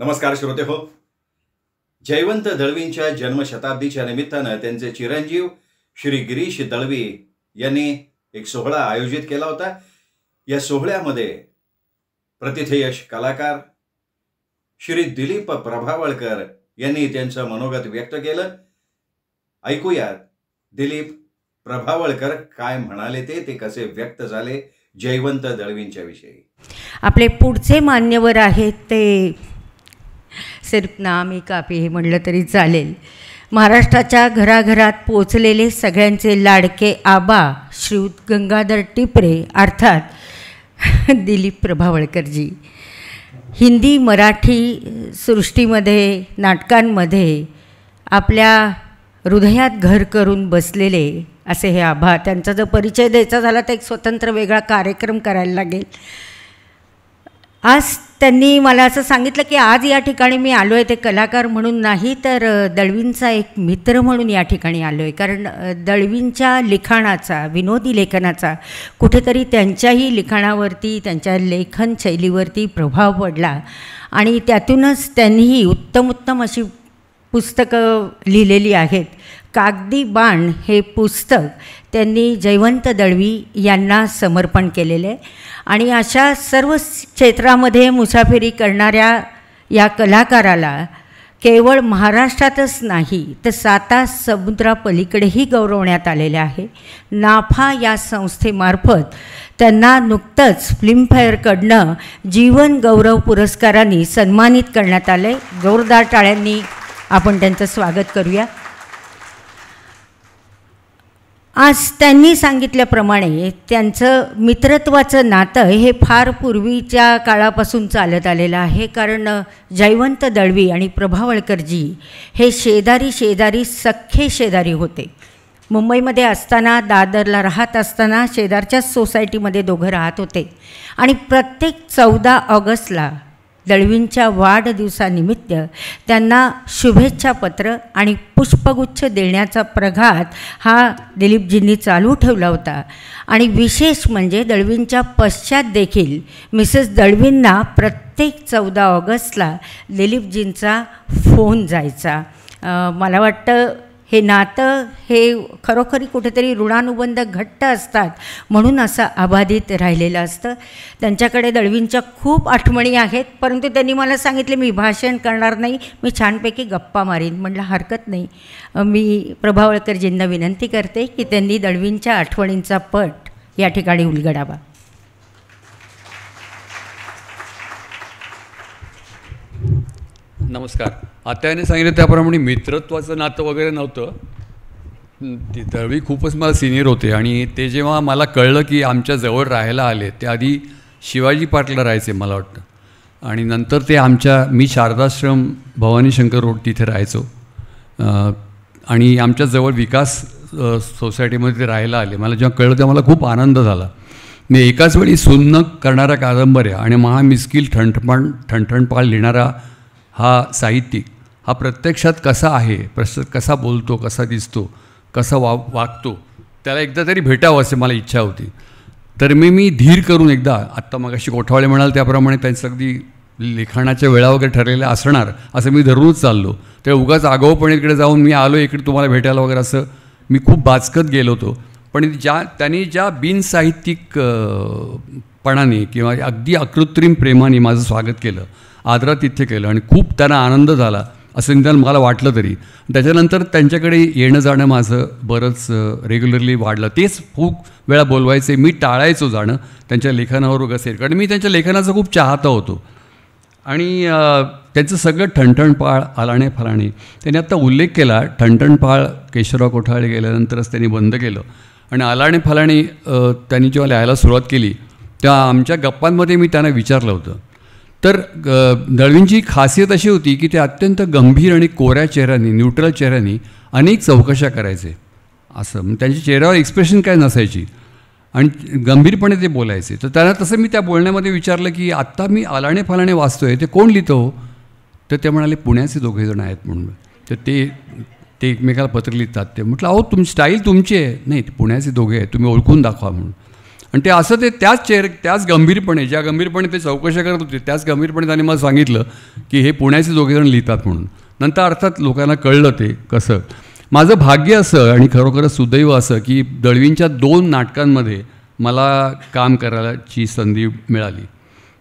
नमस्कार श्रोते हो. जयवंत दळवींच्या जन्मशताब्दीच्या निमित्तानं त्यांचे चिरंजीव श्री गिरीश दळवी यांनी एक सोहळा आयोजित केला होता. या सोहळ्यामध्ये प्रतिथयश कलाकार श्री दिलीप प्रभावळकर यांनी त्यांचं मनोगत व्यक्त केलं. ऐकूयात दिलीप प्रभावळकर काय म्हणाले, ते कसे व्यक्त झाले जयवंत दळवींच्या विषयी. आपले पुढचे मान्यवर आहेत ते सिर्फ नामी कापी हे म्हणलं तरी चालेल. महाराष्ट्राच्या घराघरात पोचलेले सगळ्यांचे लाडके आबा श्रीयुत गंगाधर टिपरे अर्थात दिलीप प्रभावळकरजी. हिंदी मराठी सृष्टीमध्ये नाटकांमध्ये आपल्या हृदयात घर करून बसलेले असे हे आबा. त्यांचा जर परिचय द्यायचा झाला तर एक स्वतंत्र वेगळा कार्यक्रम करायला लागेल. आज त्यांनी मला असं सांगितलं की आज या ठिकाणी मी आलो आहे ते कलाकार म्हणून नाही, तर दळवींचा एक मित्र म्हणून या ठिकाणी आलो आहे. कारण दळवींच्या लिखाणाचा, विनोदी लेखनाचा कुठेतरी त्यांच्याही लिखाणावरती, त्यांच्या लेखन शैलीवरती प्रभाव पडला आणि त्यातूनच त्यांनीही उत्तम अशी पुस्तकं लिहिलेली आहेत. कागदी बाण हे पुस्तक त्यांनी जयवंत दळवी यांना समर्पण केलेले आहे. आणि अशा सर्व क्षेत्रामध्ये मुसाफिरी करणाऱ्या या कलाकाराला केवळ महाराष्ट्रातच नाही तर 7 समुद्रापलीकडेही गौरवण्यात आलेले आहे. नाफा या संस्थेमार्फत त्यांना नुकतंच फिल्मफेअरकडनं जीवन गौरव पुरस्कारांनी सन्मानित करण्यात आले. जोरदार टाळ्यांनी आपण त्यांचं स्वागत करूया. आज त्यांनी सांगितल्याप्रमाणे त्यांचं मित्रत्वाचं नातं हे फार पूर्वीच्या काळापासून चालत आलेलं आहे. कारण जयवंत दळवी आणि प्रभावळकरजी हे शेजारी सख्खे शेजारी होते. मुंबईमध्ये असताना, दादरला राहत असताना शेजारच्याच सोसायटीमध्ये दोघं राहत होते. आणि प्रत्येक 14 ऑगस्टला दळवींच्या वाढदिवसानिमित्त त्यांना शुभेच्छापत्र आणि पुष्पगुच्छ देण्याचा प्रघात हा दिलीपजींनी चालू ठेवला होता. आणि विशेष म्हणजे दळवींच्या पश्चात देखील मिसेस दळवींना प्रत्येक 14 ऑगस्टला दिलीपजींचा फोन जायचा. मला वाटतं हे नातं हे खरोखरी कुठेतरी ऋणानुबंध घट्ट असतात म्हणून असं अबाधित राहिलेलं असतं. त्यांच्याकडे दळवींच्या खूप आठवणी आहेत, परंतु त्यांनी मला सांगितले मी भाषण करणार नाही, मी छानपैकी गप्पा मारीन. म्हटलं हरकत नाही. मी प्रभावळकरजींना विनंती करते की त्यांनी दळवींच्या आठवणींचा पट या ठिकाणी उलगडावा. नमस्कार. आत्याने सांगितलं त्याप्रमाणे मित्रत्वाचं नातं वगैरे नव्हतं. दळवी खूपच मला सिनियर होते आणि ते जेव्हा मला कळलं की आमच्या जवळ राहायला आले, ते आधी शिवाजी पार्कला राहायचे मला वाटतं, आणि नंतर ते मी शारदाश्रम भवानी शंकर रोड तिथे राहायचो आणि आमच्या जवळ विकास सोसायटीमध्ये ते राहायला आले. मला जेव्हा कळलं तेव्हा मला खूप आनंद झाला. मी एकाच वेळी सुन्न करणाऱ्या कादंबऱ्या आणि महामिस्किल ठणठणपाळ लिहिणारा हा साहित्यिक हा प्रत्यक्षात कसा आहे, कसा बोलतो, कसा दिसतो, कसा वागतो, त्याला एकदा तरी भेटावं असे मला इच्छा होती. तर मी धीर करून एकदा, आत्ता मगाशी कोठावळे म्हणाल त्याप्रमाणे त्यांचं अगदी लिखाणाच्या वेळा वगैरे ठरलेल्या असणार असं मी धरूनच चाललो. ते उगाच आगाऊपणे इकडे जाऊन मी आलो इकडे तुम्हाला भेटायला वगैरे असं मी खूप बाचकत गेलो होतो. पण त्यांनी ज्या बिनसाहित्यिक पणाने किंवा अगदी अकृत्रिम प्रेमाने माझं स्वागत केलं, आदरातिथ्य केलं आणि खूप त्यांना आनंद झाला असं निदान मला वाटलं. तरी त्याच्यानंतर त्यांच्याकडे येणं जाणं माझं बरंच रेग्युलरली वाढलं. तेच खूप वेळा बोलवायचे, मी टाळायचो जाणं त्यांच्या लेखनावर वगैरे, कारण मी त्यांच्या लेखनाचा खूप चाहता होतो. आणि त्यांचं सगळं ठणठणपाळ, आलाणे फलाणे, त्यांनी आत्ता उल्लेख केला. ठणठणपाळ केशवराव कोठाळे गेल्यानंतरच त्यांनी बंद केलं आणि आलाणे फलाणे त्यांनी जेव्हा लिहायला सुरुवात केली तेव्हा आमच्या गप्पांमध्ये मी त्यांना विचारलं होतं. तर दळवींची खासियत अशी होती की ते अत्यंत गंभीर आणि कोऱ्या चेहऱ्याने, न्यूट्रल चेहऱ्याने अनेक चौकशा करायचे. असं त्यांच्या चेहऱ्यावर एक्सप्रेशन काय नसायची आणि गंभीरपणे ते बोलायचे. तर त्यांना तसं मी त्या बोलण्यामध्ये विचारलं की आत्ता मी आलाणे फलाणे वाचतो आहे, ते कोण लिहितो? तर ते म्हणाले पुण्याचे दोघेजण आहेत म्हणून. तर ते एकमेकाला पत्र लिहितात. ते म्हटलं अहो तुमची स्टाईल तुमची आहे. नाही, ते पुण्याचे दोघे आहेत, तुम्ही ओळखून दाखवा म्हणून. आणि ते असं ते त्याच गंभीरपणे, ज्या गंभीरपणे ते चौकशा करत होते त्याच गंभीरपणे त्यांनी मला सांगितलं की हे पुण्याचे दोघेजण लिहितात म्हणून. नंतर अर्थात लोकांना कळलं ते कसं. माझं भाग्य असं आणि खरोखरच सुदैव असं की दळवींच्या 2 नाटकांमध्ये मला काम करायची संधी मिळाली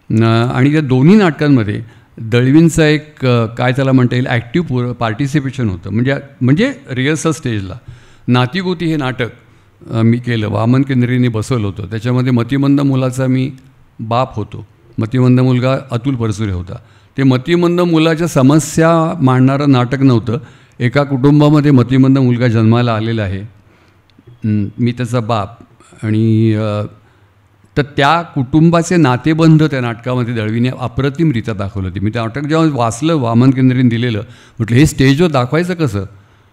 आणि त्या दोन्ही नाटकांमध्ये दळवींचा एक काय त्याला म्हणता येईल ॲक्टिव्ह पार्टिसिपेशन होतं. म्हणजे रिहर्सल स्टेजला. नातीगोती हे नाटक मी केलं, वामन केंद्रेंनी बसवलं होतं. त्याच्यामध्ये मतिमंद मुलाचा मी बाप होतो. मतिमंद मुलगा अतुल परचुरे होता. ते मतिमंद मुलाच्या समस्या मांडणारं नाटक नव्हतं. एका कुटुंबामध्ये मतिमंद मुलगा जन्माला आलेला आहे, मी त्याचा बाप, आणि तर त्या कुटुंबाचे नातेबंध त्या नाटकामध्ये दळवीने अप्रतिमरित्या दाखवलं होते. मी त्या नाटक जेव्हा वाचलं, वामन केंद्रेंनी दिलेलं, म्हटलं हे स्टेजवर दाखवायचं कसं,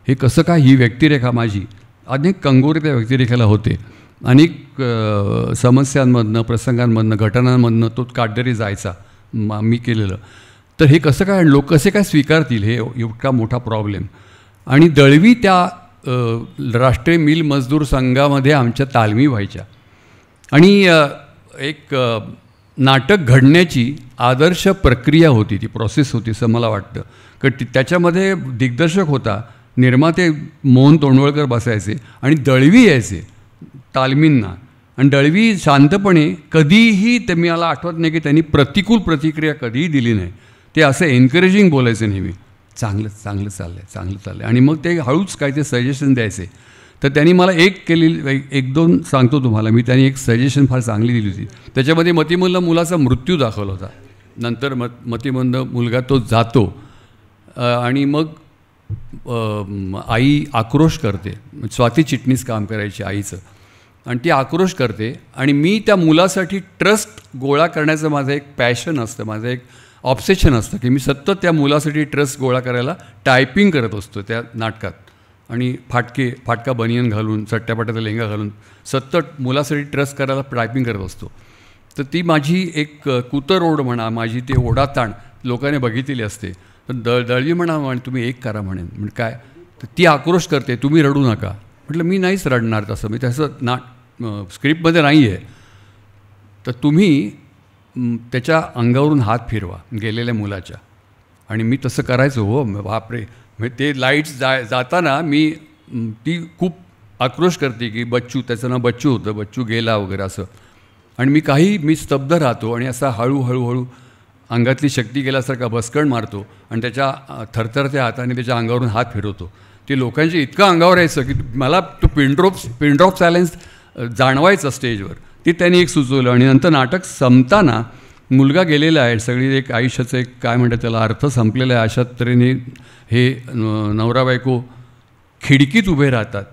हे कसं काय, ही व्यक्तिरेखा माझी. अनेक कंगोरे त्या व्यक्तिरेखेला होते. अनेक समस्यांमधनं, प्रसंगांमधनं, घटनांमधनं तो काटदरी जायचा मी केलेलं. तर हे कसं काय, लोक कसे काय स्वीकारतील हे इतका मोठा प्रॉब्लेम. आणि दळवी त्या राष्ट्रीय मिल मजदूर संघामध्ये आमच्या तालमी व्हायच्या. आणि एक नाटक घडण्याची आदर्श प्रक्रिया होती, ती प्रोसेस होती असं मला वाटतं. कारण त्याच्यामध्ये दिग्दर्शक होता, निर्माते मोहन तोंडवळकर बसायचे आणि दळवी यायचे तालमींना. आणि दळवी शांतपणे कधीही, ते मला आठवत नाही की त्यांनी प्रतिकूल प्रतिक्रिया कधीही दिली नाही. ते असं एन्करेजिंग बोलायचं नेहमी, चांगलं चांगलं चाललं आहे, चांगलं चाललं आहे. आणि मग ते हळूच काय ते सजेशन द्यायचे. तर त्यांनी मला एक दोन सांगतो तुम्हाला मी. त्यांनी एक सजेशन फार चांगली दिली होती. त्याच्यामध्ये मतिमंद मुलाचा मृत्यू दाखवला होता. नंतर मतिमंद मुलगा तो जातो आणि मग आई आक्रोश करते. स्वाती चिटणीस काम करायची आईचं, आणि ती आक्रोश करते. आणि मी त्या मुलासाठी ट्रस्ट गोळा करण्याचं माझं एक पॅशन असतं, माझं एक ऑब्सेशन असतं की मी सतत त्या मुलासाठी ट्रस्ट गोळा करायला टायपिंग करत असतो त्या नाटकात. आणि फाटका बनियन घालून, चट्ट्यापाट्याचा लेंगा घालून सतत मुलासाठी ट्रस्ट करायला टायपिंग करत असतो. तर ती माझी एक कुतरोड म्हणा, माझी ती ओढाताण लोकांनी बघितलेली असते. तर दळवी म्हणा तुम्ही एक करा म्हणेन. म्हणजे काय, तर ती आक्रोश करते, तुम्ही रडू नका. म्हटलं मी नाहीच रडणार तसं, मी तसं स्क्रिप्टमध्ये नाही आहे. तर तुम्ही त्याच्या अंगावरून हात फिरवा गेलेल्या मुलाच्या. आणि मी तसं करायचो. हो बापरे, म्हणजे ते लाईट्स जाताना मी ती खूप आक्रोश करते की बच्चू, त्याचं नाव बच्चू होतं, बच्चू गेला वगैरे असं. आणि मी स्तब्ध राहतो आणि असा हळूहळू अंगातली शक्ती गेल्यासारखा बसकण मारतो आणि त्याच्या थरथरत्या हाताने त्याच्या अंगावरून हात फिरवतो. ते लोकांच्या इतकं अंगावर यायचं की मला तो पिनड्रॉप सायलेन्स जाणवायचं स्टेजवर. ते त्यांनी एक सुचवलं. आणि नंतर नाटक संपताना मुलगा गेलेला आहे, सगळी एक आयुष्याचं एक काय म्हणतात त्याला अर्थ संपलेला आहे, अशा तऱ्हेने हे नवरा बायको खिडकीत उभे राहतात.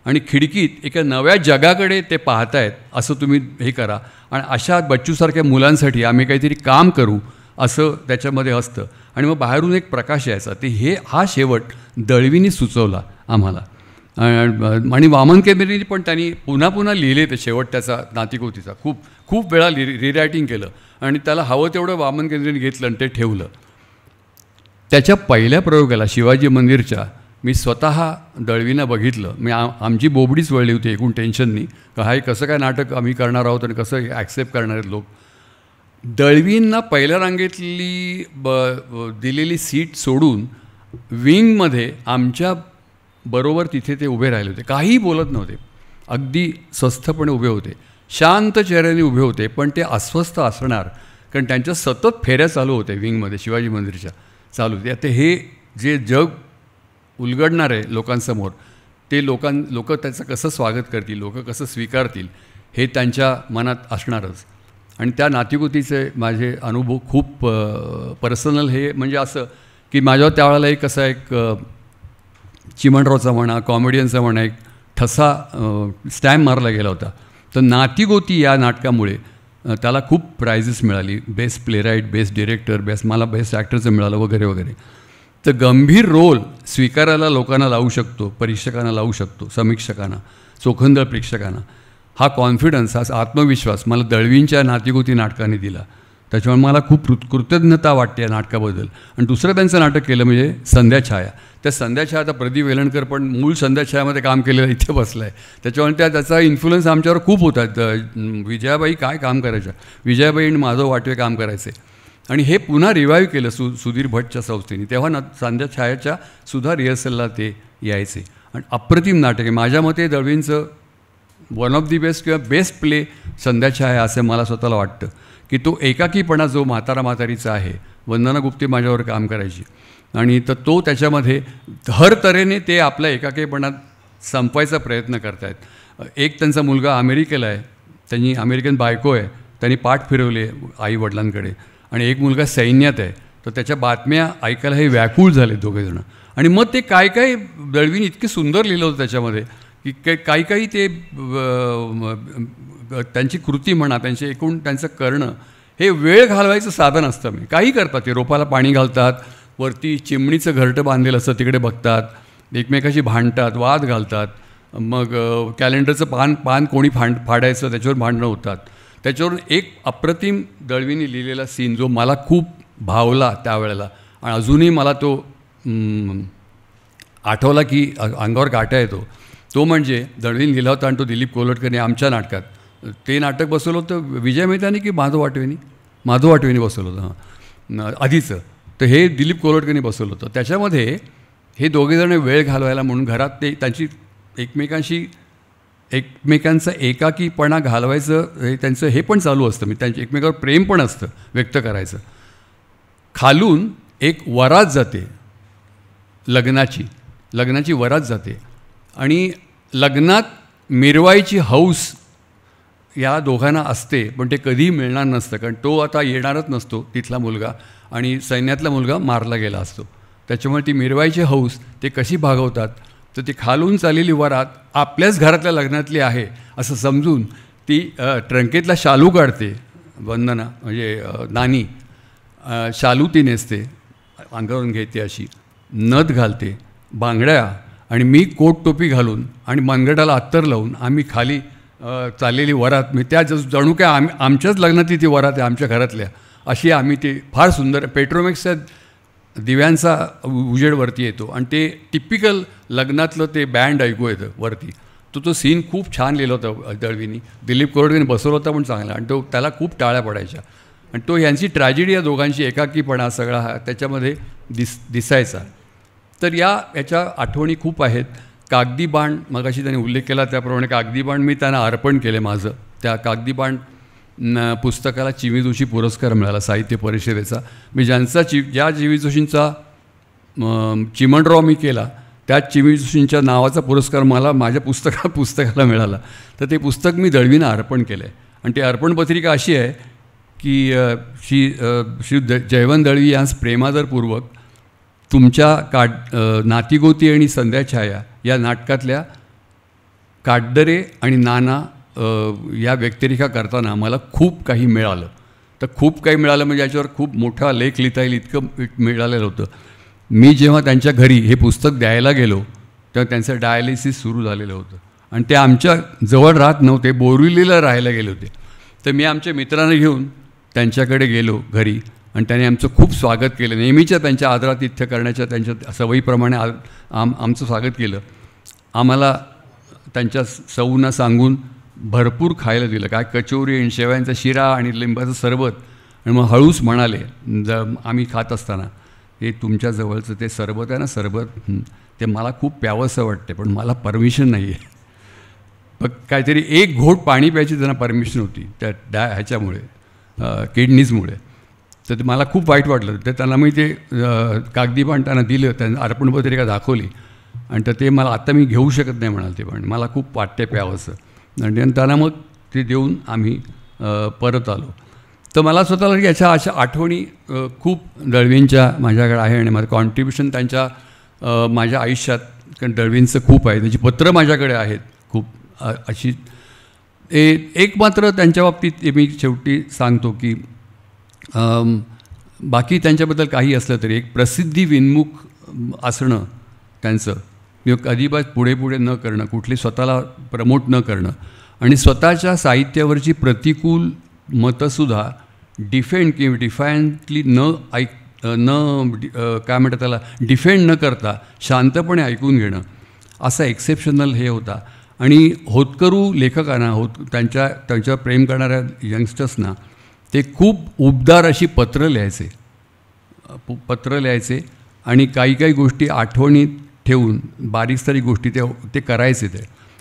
आणि खिडकीत एका नव्या जगाकडे ते पाहतायत, असं तुम्ही हे करा. आणि अशा बच्चूसारख्या मुलांसाठी आम्ही काहीतरी काम करू असं त्याच्यामध्ये असतं. आणि मग बाहेरून एक प्रकाश यायचा. ते हा शेवट दळवींनी सुचवला आम्हाला. आणि वामन केंद्रेंनी पण त्यांनी पुन्हा लिहिले ते शेवट त्याचा नातीगोतीचा. खूप वेळा रिरायटिंग केलं आणि त्याला हवं तेवढं वामन केंद्रेंनी घेतलं आणि ते ठेवलं. त्याच्या पहिल्या प्रयोगाला शिवाजी मंदिरच्या मी स्वतः दळवींना बघितलं. मी आमची बोबडीच वळली होती एकूण टेन्शननी का हे कसं काय नाटक आम्ही करणार आहोत आणि कसं ॲक्सेप्ट करणार आहेत लोक. दळवींना पहिल्या रांगेतली दिलेली सीट सोडून विंगमध्ये आमच्या बरोबर तिथे ते उभे राहिले होते. काहीही बोलत नव्हते, अगदी स्वस्थपणे उभे होते, शांत चेहऱ्याने उभे होते. पण ते अस्वस्थ असणार, कारण त्यांच्या सतत फेऱ्या चालू होत्या विंगमध्ये शिवाजी मंदिरच्या चालू होत्या. ते हे जे जग उलगडणार आहे लोकांसमोर, ते लोक त्याचं कसं स्वागत करतील, लोक कसं स्वीकारतील हे त्यांच्या मनात असणारच. आणि त्या नातीगोतीचे माझे अनुभव खूप पर्सनल. हे म्हणजे असं की माझ्यावर त्यावेळेला एक असा एक चिमणरावचा म्हणा, कॉमेडियनचा म्हणा, एक ठसा स्टॅम्प मारला गेला होता. तर नातीगोती या नाटकामुळे त्याला खूप प्राइजेस मिळाली. बेस्ट प्लेराईट, बेस्ट डिरेक्टर, मला बेस्ट ॲक्टरचं मिळालं वगैरे वगैरे. तर गंभीर रोल स्वीकारायला लोकांना लावू शकतो, परीक्षकांना लावू शकतो, समीक्षकांना, चोखंदळ प्रेक्षकांना. हा कॉन्फिडन्स, हा आत्मविश्वास मला दळवींच्या नातीगोती नाटकाने दिला. त्याच्यामुळे मला खूप कृतज्ञता वाटते या नाटकाबद्दल. आणि दुसरं त्यांचं नाटक केलं म्हणजे संध्याछाया. त्या संध्याछाया आता प्रदीप वेलणकर पण मूळ संध्याछायामध्ये काम केलेलं इथे बसलं आहे. त्याच्यामुळे त्याचा इन्फ्लुएन्स आमच्यावर खूप होता. विजयाबाई काय काम करायच्या, विजयाबाई आणि माधव वाटवे काम करायचे आणि हे पुन्हा रिवाईव्ह केलं सुधीर भटच्या संस्थेने. तेव्हा संध्याछायाच्या सुद्धा रिहर्सलला ते यायचे आणि अप्रतिम नाटक आहे. माझ्या मते दळवींचं वन ऑफ दी बेस्ट किंवा बेस्ट प्ले संध्याछाया असं मला स्वतःला वाटतं की तो एकाकीपणा जो म्हातारीचा आहे. वंदना गुप्ते माझ्यावर काम करायची आणि तर तो त्याच्यामध्ये हर तऱ्हेने ते आपल्या एकाकीपणात संपवायचा प्रयत्न करत आहेत. एक त्यांचा मुलगा अमेरिकेला आहे, त्यांनी अमेरिकन बायको आहे, त्यांनी पाठ फिरवले आईवडिलांकडे आणि एक मुलगा सैन्यात आहे. तर त्याच्या बातम्या ऐकायला हे व्याकुळ झाले दोघेजणं. आणि मग ते काय काय दळवीने इतके सुंदर लिहिलं होतं त्याच्यामध्ये की काही ते त्यांची कृती म्हणा, त्यांचे एकूण त्यांचं करणं हे वेळ घालवायचं साधन असतं. मी काही करतात, ते रोपाला पाणी घालतात, वरती चिमणीचं घरटं बांधलेलं असतं तिकडे बघतात, एकमेकाशी भांडतात, वाद घालतात, मग कॅलेंडरचं पान कोणी फाडायचं त्याच्यावर भांडणं होतात. त्याच्यावरून एक अप्रतिम दळवीने लिहिलेला सीन जो मला खूप भावला त्यावेळेला आणि अजूनही मला तो आठवला की अंगावर काटा येतो. तो म्हणजे दळवीने लिहिला होता आणि तो दिलीप कोलटकरने आमच्या नाटकात. ते नाटक बसवलं होतं विजय मेहतानी की माधव वाटवेनी बसवलं होतं हां आधीचं. तर हे दिलीप कोलटकरनी बसवलं होतं. त्याच्यामध्ये हे दोघेजण वेळ घालवायला म्हणून घरात ते त्यांची एकमेकांचा एकाकीपणा घालवायचं हे त्यांचं हे पण चालू असतं. म्हणजे त्यांच्या एकमेकावर प्रेम पण असतं व्यक्त करायचं. खालून एक वरात जाते लग्नाची वरात जाते आणि लग्नात मिरवायची हौस या दोघांना असते, पण ते कधीही मिळणार नसतं कारण तो आता येणारच नसतो तिथला मुलगा आणि सैन्यातला मुलगा मारला गेला असतो. त्याच्यामुळे ती मिरवायची हौस ते कशी भागवतात तर ती खालून चाललेली वरात आपल्याच घरातल्या लग्नातली आहे असं समजून ती ट्रंकेतला शालू काढते. वंदना म्हणजे नानी शालू ती नेसते, अंगावरून घेते, अशी नथ घालते, बांगड्या आणि मी कोट टोपी घालून आणि मनगटाला अत्तर लावून आम्ही खाली चाललेली वरात. मी त्या जणू काय आमच्याच लग्नातली ती वरात आहे, आमच्या घरातल्या अशी आम्ही ते फार सुंदर पेट्रोमॅक्सच्या दिव्यांचा उजेड वरती येतो आणि ते टिपिकल लग्नातलं ते बँड ऐकू येतं वरती. तो सीन खूप छान लिहिलं होतं दळवीनी. दिलीप कोरडवीने बसवलं होता पण चांगला आणि तो त्याला खूप टाळ्या पडायच्या आणि तो यांची ट्रॅजेडी या दोघांची एकाकीपणा सगळा हा त्याच्यामध्ये दिसायचा. तर याच्या आठवणी खूप आहेत. कागदी बाण मगाशी त्यांनी उल्लेख केला त्याप्रमाणे कागदी बाण मी त्यांना अर्पण केले माझं. त्या कागदी बाण पुस्तकाला चिवी जोशी पुरस्कार मिळाला साहित्य परिषदेचा. मी ज्या चिवी जोशींचा चिमणराव मी केला त्याच चिवी जोशींच्या नावाचा पुरस्कार मला माझ्या पुस्तकाला मिळाला. तर ते पुस्तक मी दळवींना अर्पण केलं आहे आणि ती अर्पण पत्रिका अशी आहे की श्री जयवंत दळवी यांस प्रेमादरपूर्वक तुमच्या नातीगोती आणि संध्याछाया या नाटकातल्या काटदरे आणि नाना या व्यक्तिरेखा करताना मला खूप काही मिळालं. तर खूप काही मिळालं म्हणजे याच्यावर खूप मोठा लेख लिहिता येईल इतकं मिळालेलं होतं. मी जेव्हा त्यांच्या घरी हे पुस्तक द्यायला गेलो तेव्हा त्यांचं डायलिसिस सुरू झालेलं होतं आणि ते आमच्या जवळ राहत नव्हते, बोरिवलीला राहायला गेले होते. तर मी आमच्या मित्रांना घेऊन त्यांच्याकडे गेलो घरी आणि त्याने आमचं खूप स्वागत केलं. नेहमीच्या त्यांच्या आदरातिथ्य करण्याच्या त्यांच्या सवयीप्रमाणे आमचं स्वागत केलं. आम्हाला त्यांच्या सौना सांगून भरपूर खायला दिलं, काय कचोरी आणि शेवयांचा शिरा आणि लिंबाचं सरबत. आणि मग हळूच म्हणाले आम्ही खात असताना, हे तुमच्या जवळचं ते सरबत आहे ना सरबत, ते मला खूप प्यावंसं वाटते पण मला परमिशन नाही आहे. पण काहीतरी एक घोट पाणी प्यायची त्यांना परमिशन होती त्या ह्याच्यामुळे किडनीजमुळे. तर ते मला खूप वाईट वाटलं. तर त्यांना मी ते कागदी पण त्यांना दिलं, त्यांना अर्पणपत्रिका दाखवली आणि तर ते मला आता मी घेऊ शकत नाही म्हणाल ते, पण मला खूप वाटते प्यावंसं. आणि त्यांना मग ते देऊन आम्ही परत आलो. तर मला स्वतःला याच्या अशा आठवणी खूप दळवींच्या माझ्याकडे आहे आणि माझं कॉन्ट्रिब्युशन त्यांच्या माझ्या आयुष्यात कारण दळवींचं खूप आहे. त्याची पत्रं माझ्याकडे आहेत खूप अशी. एक मात्र त्यांच्या बाबतीत मी शेवटी सांगतो की बाकी त्यांच्याबद्दल काही असलं तरी एक प्रसिद्धी विन्मुख असणं त्यांचं, किंवा अजिबात पुढे न करणं, कुठली स्वतःला प्रमोट न करणं आणि स्वतःच्या साहित्यावरची प्रतिकूल मतंसुद्धा डिफेंड किंवा डिफायंटली काय म्हणतात त्याला डिफेंड न करता शांतपणे ऐकून घेणं असा एक्सेप्शनल हे होता. आणि होतकरू लेखकांना त्यांच्यावर प्रेम करणाऱ्या यंगस्टर्सना ते खूप उबदार अशी पत्र लिहायचे आणि काही गोष्टी आठवणीत ठेवून बारीकसारीक गोष्टी ते करायचे.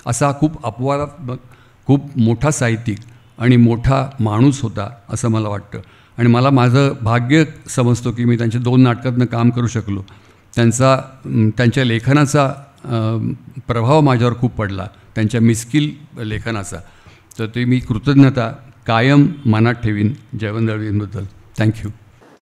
असा खूप अपवादात्मक खूप मोठा साहित्यिक आणि मोठा माणूस होता असं मला वाटतं. आणि मला माझं भाग्य समजतो की मी त्यांच्या 2 नाटकातनं काम करू शकलो. त्यांच्या लेखनाचा प्रभाव माझ्यावर खूप पडला, त्यांच्या मिस्किल लेखनाचा. तर ते मी कृतज्ञता कायम मनात ठेवीन जयवंत दळवींबद्दल. थँक्यू.